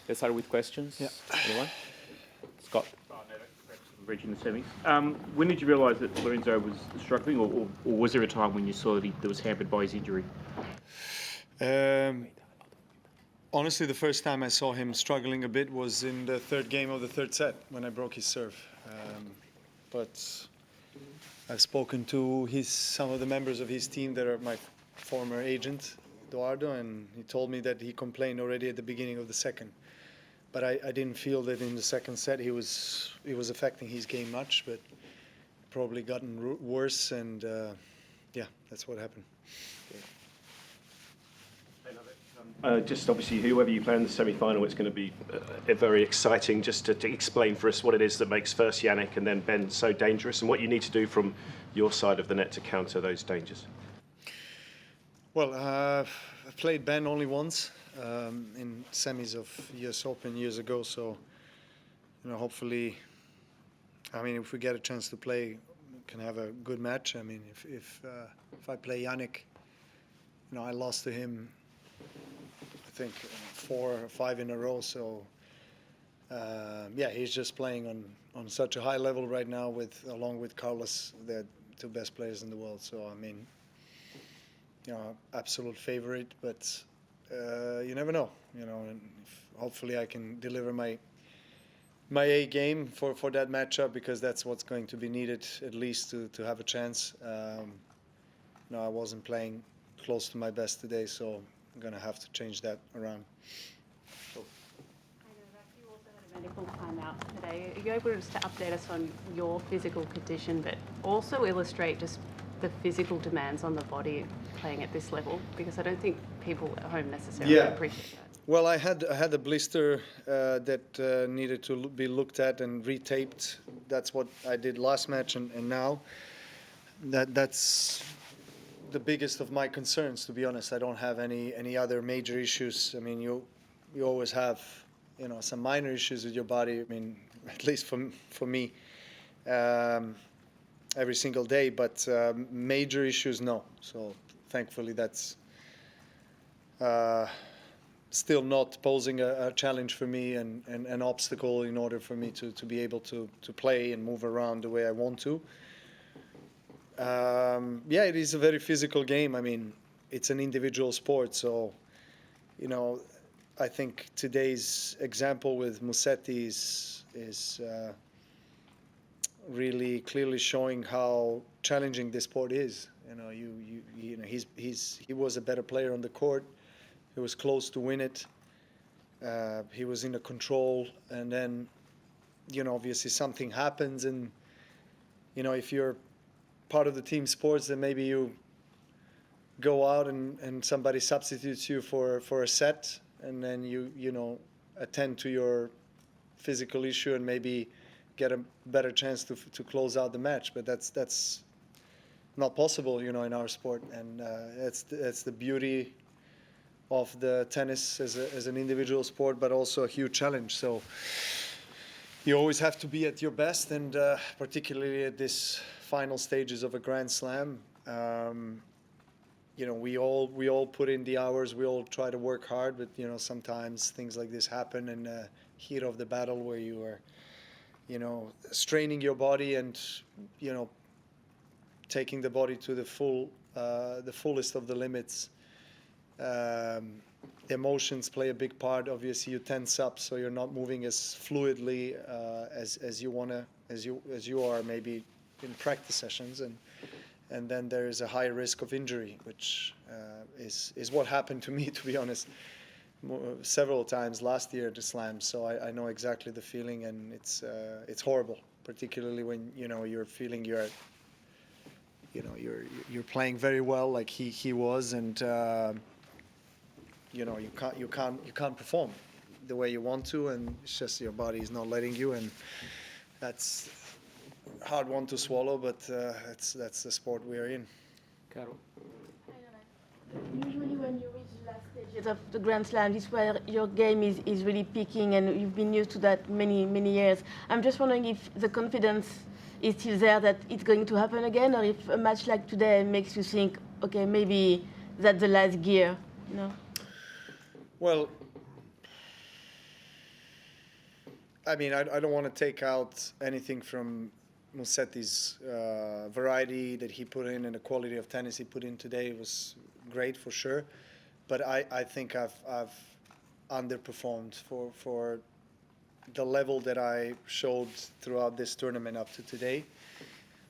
Let's start with questions. Yeah. Anyone? Scott. Reaching the semis. When did you realise that Lorenzo was struggling, or was there a time when you saw that he was hampered by his injury? Honestly, the first time I saw him struggling a bit was in the third game of the third set when I broke his serve. But I've spoken to some of the members of his team that are my former agent, Eduardo, and he told me that he complained already at the beginning of the second. But I didn't feel that in the second set it was affecting his game much, but probably gotten worse, and yeah, that's what happened. Just obviously, whoever you play in the semi-final, it's going to be very exciting. Just to explain for us what it is that makes first Yannick and then Ben so dangerous, and what you need to do from your side of the net to counter those dangers. Well, I've played Ben only once in semis of US Open years ago, so hopefully, if we get a chance to play, we can have a good match. I mean, if I play Yannick, I lost to him, I think 4 or 5 in a row. So yeah, he's just playing on such a high level right now along with Carlos, the 2 best players in the world. So absolute favorite, but you never know. And hopefully I can deliver my A game for that matchup, because that's what's going to be needed at least to have a chance. I wasn't playing close to my best today, so I'm going to have to change that around. You also had a medical timeout today. Are you able just to update us on your physical condition, but also illustrate just the physical demands on the body playing at this level? Because I don't think people at home necessarily appreciate that. Well, I had a blister that needed to be looked at and retaped. That's what I did last match, and now that's the biggest of my concerns, to be honest. I don't have any other major issues. I mean, you always have some minor issues with your body. I mean, at least for me, every single day, but major issues, no. So thankfully that's still not posing a challenge for me and an obstacle in order for me to be able to play and move around the way I want to. Yeah, it is a very physical game. I mean, it's an individual sport, so I think today's example with Musetti is really clearly showing how challenging this sport is. He was a better player on the court. He was close to win it. He was in a control, and then obviously something happens, and if you're part of the team sports, then maybe you go out and somebody substitutes you for a set, and then you attend to your physical issue and maybe get a better chance to close out the match. But that's not possible, in our sport, and that's the beauty of the tennis as an individual sport, but also a huge challenge. So you always have to be at your best, and particularly at this final stages of a Grand Slam. We all put in the hours. We all try to work hard, but sometimes things like this happen in the heat of the battle, where you are straining your body and taking the body to the fullest of the limits. Emotions play a big part. Obviously, you tense up, so you're not moving as fluidly as you are maybe in practice sessions, and then there is a high risk of injury, which is what happened to me, to be honest, several times last year at the Slam. So I know exactly the feeling, and it's horrible, particularly when you're feeling you're playing very well, like he was, and you can't perform the way you want to, and it's just your body is not letting you, and that's a hard one to swallow, but that's the sport we are in. Carol. Usually when you reach the last stages of the Grand Slam, this is where your game is really peaking, and you've been used to that many years. I'm just wondering if the confidence is still there that it's going to happen again, or if a match like today makes you think, okay, maybe that's the last gear, Well, I mean, I don't want to take out anything from Musetti's variety that he put in and the quality of tennis he put in today was great for sure. But I think I've underperformed for the level that I showed throughout this tournament up to today.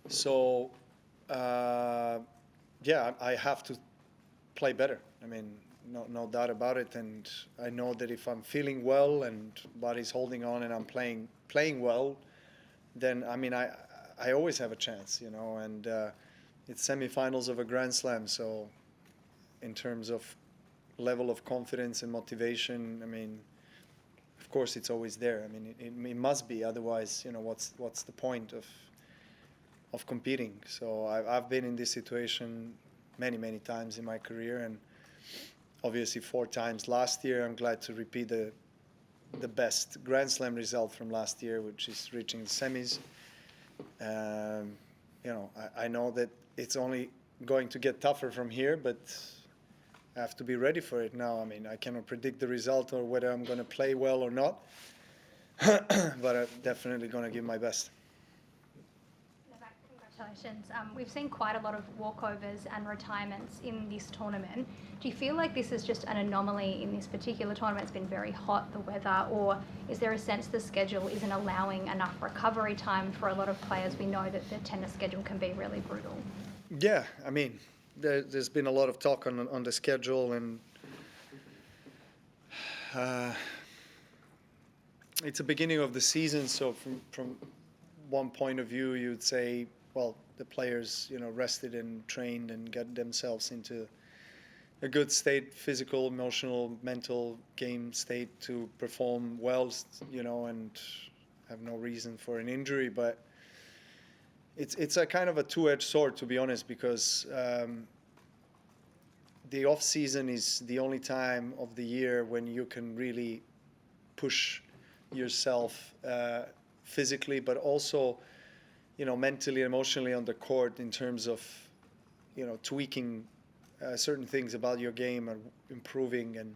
So, yeah, I have to play better. I mean, no doubt about it. And I know that if I'm feeling well and body's holding on and I'm playing well, then I mean I always have a chance, you know. And it's semifinals of a Grand Slam, so in terms of level of confidence and motivation, I mean, of course it's always there. I mean, it must be. Otherwise, you know, what's the point of competing? So I've been in this situation many times in my career, and obviously 4 times last year. I'm glad to repeat the best Grand Slam result from last year, which is reaching the semis. You know, I know that it's only going to get tougher from here, but I have to be ready for it now. I mean, I cannot predict the result or whether I'm going to play well or not, but I'm definitely going to give my best. Novak, congratulations. We've seen quite a lot of walkovers and retirements in this tournament. Do you feel like this is just an anomaly in this particular tournament? It's been very hot, the weather, or is there a sense the schedule isn't allowing enough recovery time for a lot of players? We know that the tennis schedule can be really brutal. Yeah, I mean, there's been a lot of talk on the schedule, and it's the beginning of the season, so from one point of view, you'd say, well, the players, you know, rested and trained and got themselves into a good state, physical, emotional, mental game state to perform well, you know, and have no reason for an injury. But it's a kind of a two-edged sword, to be honest, because the off season is the only time of the year when you can really push yourself physically, but also, you know, mentally, emotionally on the court in terms of, you know, tweaking certain things about your game and improving and,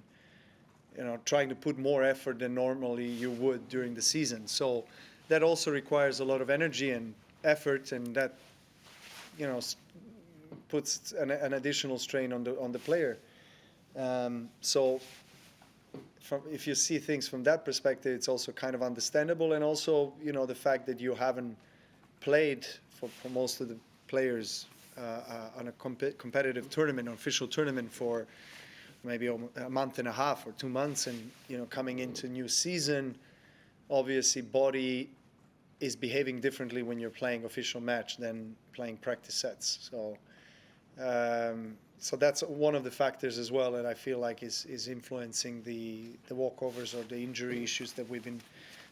you know, trying to put more effort than normally you would during the season. So that also requires a lot of energy and effort, and that, you know, puts an additional strain on the player. So if you see things from that perspective, it's also kind of understandable, and also, you know, the fact that you haven't played for most of the players on a competitive tournament, an official tournament, for maybe a month and a half or 2 months, and, you know, coming into new season, obviously body is behaving differently when you're playing official match than playing practice sets. So so that's one of the factors as well that I feel like is influencing the walkovers or the injury issues that we've been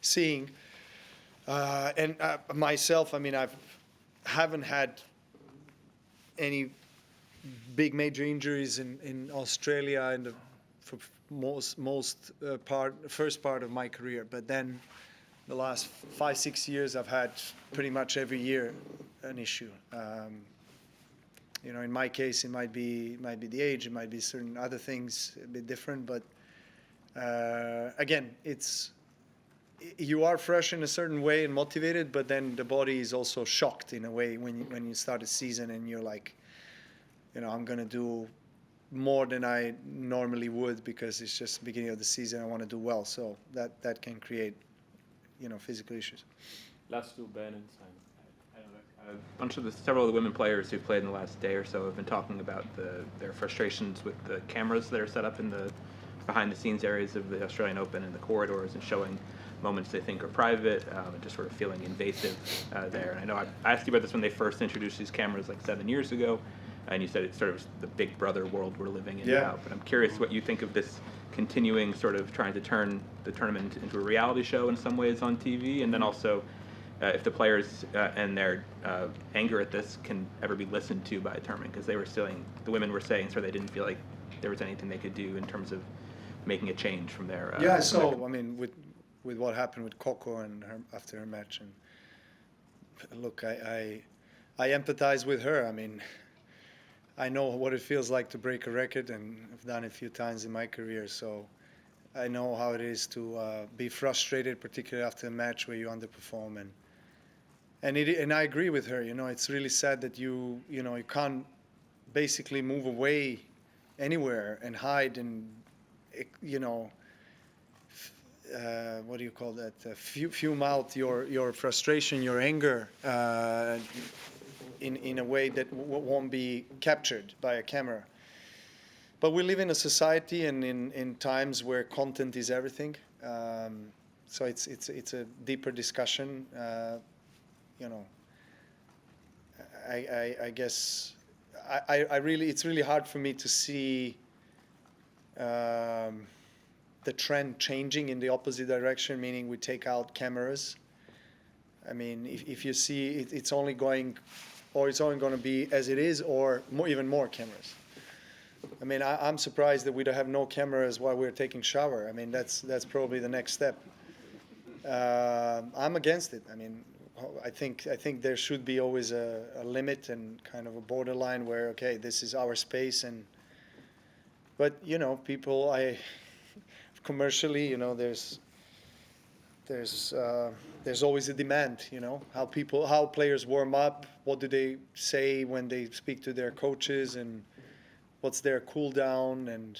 seeing. And myself, I mean, haven't had any big major injuries in Australia in the for first part of my career, but then the last 5-6 years I've had pretty much every year an issue. You know, in my case, it might be the age, it might be certain other things a bit different, but again, you are fresh in a certain way and motivated, but then the body is also shocked in a way when you start a season and you're like, you know, I'm gonna do more than I normally would because it's just the beginning of the season. I want to do well, so that can create, you know, physical issues. Last 2, Ben and Simon. Several of the women players who've played in the last day or so have been talking about their frustrations with the cameras that are set up in the behind-the-scenes areas of the Australian Open and the corridors, and showing moments they think are private, and just sort of feeling invasive there. And I know I asked you about this when they first introduced these cameras like 7 years ago, and you said it's sort of the big brother world we're living in now. But I'm curious what you think of this continuing sort of trying to turn the tournament into a reality show in some ways on TV, and then also if the players and their anger at this can ever be listened to by a tournament, because the women were saying sort of they didn't feel like there was anything they could do in terms of making a change from their So I mean, with what happened with Coco and her after her match, and look, I empathize with her. I mean, I know what it feels like to break a record, and I've done it a few times in my career, so I know how it is to be frustrated, particularly after a match where you underperform. And I agree with her. It's really sad that you can't basically move away anywhere and hide and what do you call that? Fume out your frustration, your anger in a way that won't be captured by a camera. But we live in a society and in times where content is everything. So it's a deeper discussion. I guess it's really hard for me to see the trend changing in the opposite direction, meaning we take out cameras. I mean, if you see it's only going to be as it is, or even more cameras. I mean, I'm surprised that we don't have no cameras while we're taking shower. I mean, that's probably the next step. I'm against it. I mean, I think there should be always a limit and kind of a borderline where, okay, this is our space. But people, commercially, there's always a demand. How players warm up, what do they say when they speak to their coaches, and what's their cool down, and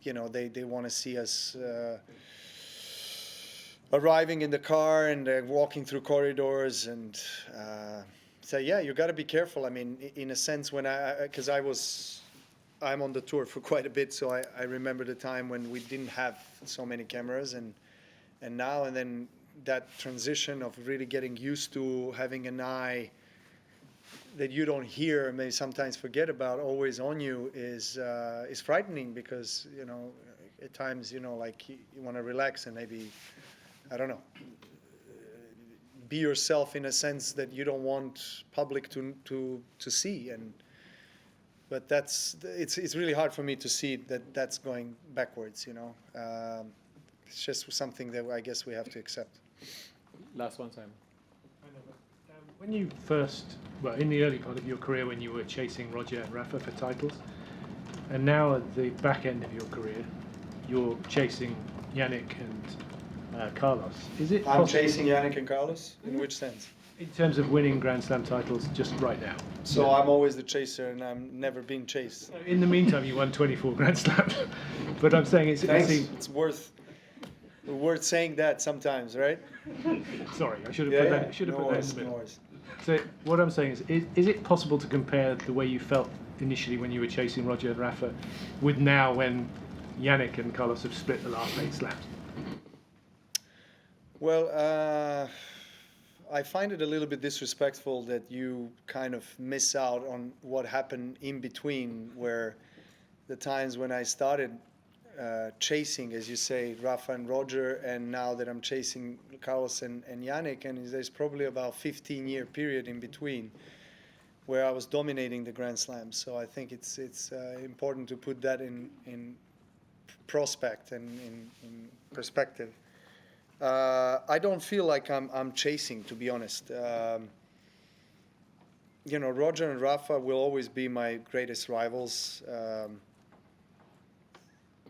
they want to see us arriving in the car and walking through corridors and say, yeah, you got to be careful. I mean, in a sense, because I'm on the tour for quite a bit, so I remember the time when we didn't have so many cameras, and now and then that transition of really getting used to having an eye that you don't hear and may sometimes forget about always on you is frightening, because at times like you want to relax and maybe, I don't know, be yourself in a sense that you don't want public to see. But it's really hard for me to see that that's going backwards. It's just something that I guess we have to accept. Last one, Simon. When you in the early part of your career, when you were chasing Roger and Rafa for titles, and now at the back end of your career, you're chasing Yannick and Carlos. Is it I'm possible, chasing Yannick and Carlos? In which sense? in terms of winning Grand Slam titles just right now? So I'm always the chaser, and I'm never being chased. In the meantime, you won 24 Grand Slams. But I'm saying It's worth saying that sometimes, right? Sorry, I should have put that in the middle. So what I'm saying is it possible to compare the way you felt initially when you were chasing Roger and Rafa with now when Yannick and Carlos have split the last 8 slams? Well, I find it a little bit disrespectful that you kind of miss out on what happened in between, where the times when I started chasing, as you say, Rafa and Roger, and now that I'm chasing Carlos and Yannick, and there's probably about 15-year period in between where I was dominating the Grand Slams. So I think it's important to put that in prospect and in perspective. I don't feel like I'm chasing, to be honest. Roger and Rafa will always be my greatest rivals.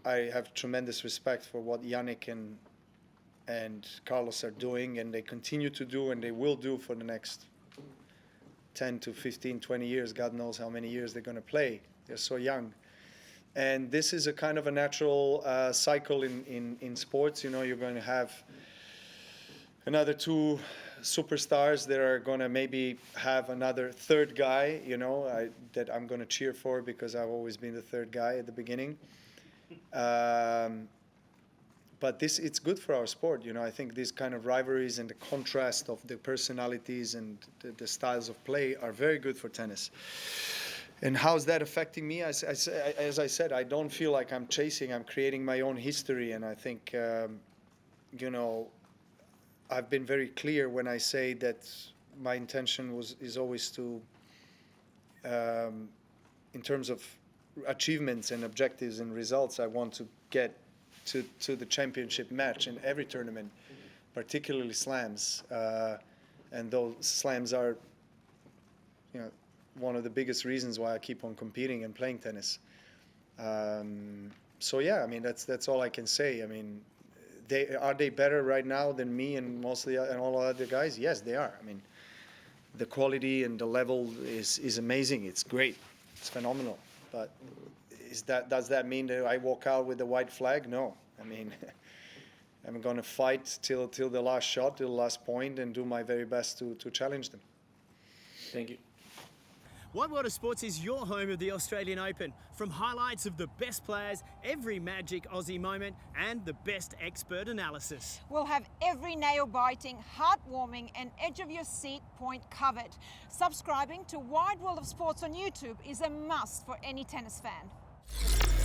I have tremendous respect for what Yannick and Carlos are doing, and they continue to do, and they will do for the next 10 to 15, 20 years. God knows how many years they're going to play. They're so young. And this is a kind of a natural cycle in sports. You're going to have another 2 superstars that are going to maybe have another third guy, that I'm going to cheer for, because I've always been the third guy at the beginning. But it's good for our sport. I think these kind of rivalries and the contrast of the personalities and the styles of play are very good for tennis. And how's that affecting me? As I said, I don't feel like I'm chasing. I'm creating my own history. And I think, I've been very clear when I say that my intention is always to, in terms of achievements and objectives and results, I want to get to the championship match in every tournament, particularly slams. And those slams are, one of the biggest reasons why I keep on competing and playing tennis. So yeah, I mean that's all I can say. I mean, are they better right now than me and mostly and all other guys? Yes, they are. I mean, the quality and the level is amazing. It's great. It's phenomenal. But does that mean that I walk out with the white flag? No. I mean, I'm going to fight till the last shot, till the last point, and do my very best to challenge them. Thank you. WWOS Sports is your home of the Australian Open. From highlights of the best players, every magic Aussie moment, and the best expert analysis. We'll have every nail-biting, heartwarming and edge-of-your-seat point covered. Subscribing to Wide World of Sports on YouTube is a must for any tennis fan.